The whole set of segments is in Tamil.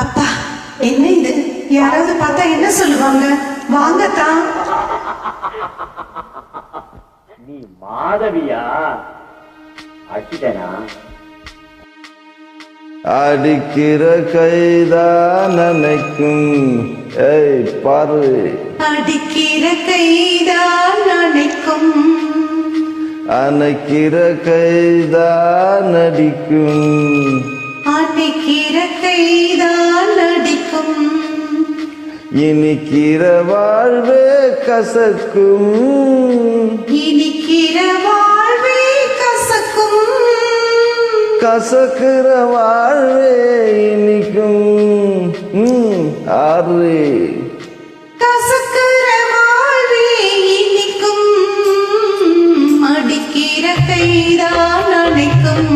அப்பா, என்ன இது? யாராவது பார்த்தா என்ன சொல்லுவாங்க? வாங்கத்தான். நீ மாதவியா? அடிச்சனா? அடிக்கிற கைதான் நினைக்கும். ஏய் பாரு, அடிக்கிற கைதான் நினைக்கும். அணைக்கிற கைதான் அடிக்கும். அணைக்கிற கைதான் அடிக்கும். இனிக்கிற வாழ்வே கசக்கும். இனிக்கிற வாழ்வே கசக்கும். கசக்கிற வாழ்வே இனிக்கும். ஆறு கசக்கிற வாழ்வே இனிக்கும். அடிக்கிற கைதான் அணைக்கும்.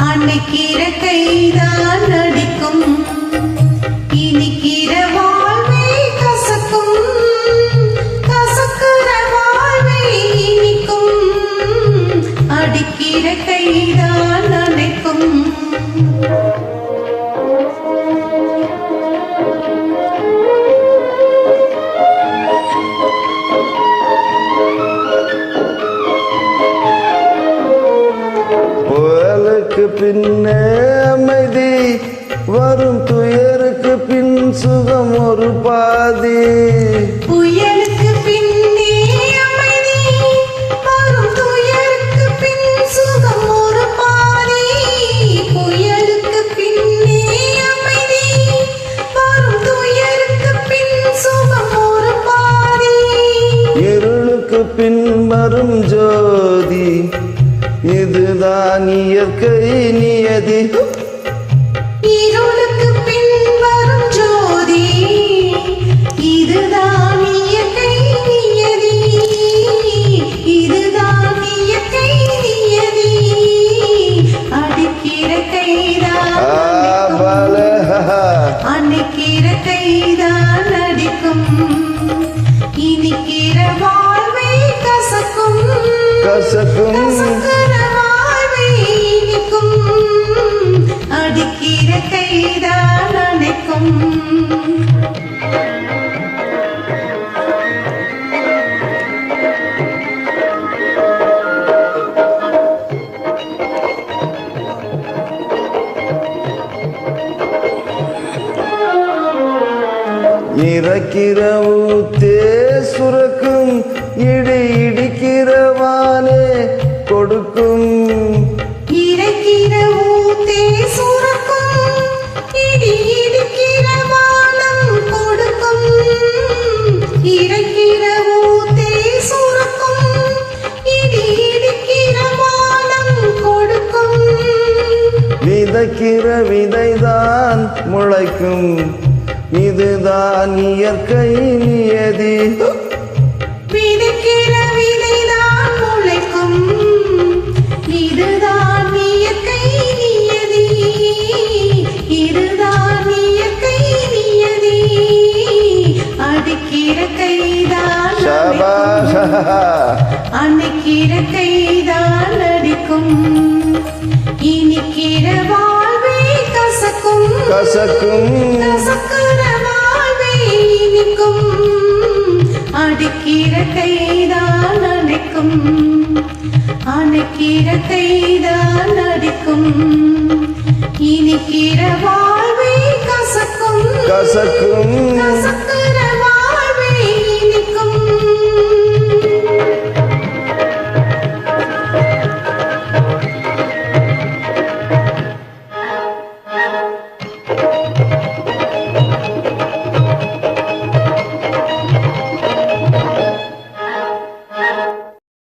அணைக்கிற கைதான் அடிக்கும். இனிக்கிற வாழ்வே கசக்கும். கசக்கிற வாழ்வே இனிக்கும். அடிக்கிற கைதான் அணைக்கும். புயலுக்கு பின்னே அமைதி வரும், துயருக்கு பின் சுகம் ஒரு பாதி. புயலுக்கு பின்னே அமைதி வரும், துயருக்கு பின் சுகம் ஒரு பாதி. புயலுக்கு பின்னே அமைதி வரும், துயருக்கு பின் சுகம் ஒரு பாதி. இருளுக்கு பின் வரும் ஜோதி, இதுதான் இயற்கை நியதி. இருளுக்கு பின் வரும் ஜோதி, இதுதான் இயற்கை நியதி. இதுதான் இயற்கை நியதி. அடிக்கிற கைதான் அணைக்கிற கைதான் அடிக்கும். இனிக்கிற வாழ்வை கசக்கும். கசக்கும் கசக்கிற வாழ்வை இனிக்கும். அடிக்கிற கைதான் அணைக்கும். இறக்கிற ஊத்தே சுரக்கும், இடி இடிக்கிறவானே கொடுக்கும். இறைக்கிற ஊத்தே சுரக்கும், இடி இடிக்கிற வானம் கொடுக்கும். இறைக்கிற ஊத்தே சுரக்கும், இடி இடிக்கிற வானம் கொடுக்கும். விதைக்கிற விதைதான் முளைக்கும், இதுதான் இயற்கை நியதி. விதைக்கிற விதைதான் முளைக்கும், இதுதான் இயற்கை நியதி. இதுதான் இயற்கை நியதி. அடிக்கிற கைதான் ஷபாஷ். அணைக்கிற கைதான் அடிக்கும். இனிக்கிற வாழ்வே கசக்கும். கசக்கும் கசக்கிற வாழ்வே இனிக்கும். அடிக்கிற கைதான் அணைக்கும். அணைக்கிற கைதான் அடிக்கும். இனிக்கிற வாழ்வே கசக்கும். கசக்கும் கசக்கிற